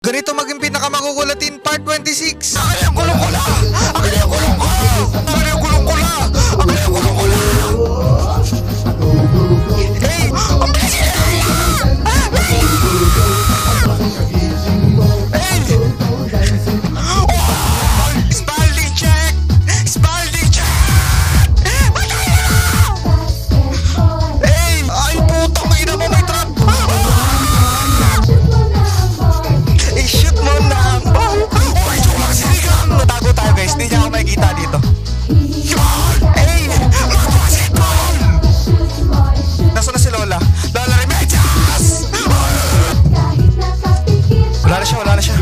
Ganito maging pinakamakukulatin part 26. Akin ang gulong ko na! Akin ang gulong ko! Akin ang gulong ko na! Akin ang gulong ko na! Hey! Ang bilis niya! Hey! Oh! Spalding check! Spalding check! Patay na! Hey! Ay, putang ina mo, may trap! I-shoot mo na ang bang! Uy, joke lang, sinigang! Tago tayo guys, hindi niya ako makikita dito. Yun! Hey! Mag-basketball! Nasaan na si Lola? Lola Remedios! Medias! Wala na siya, wala na siya.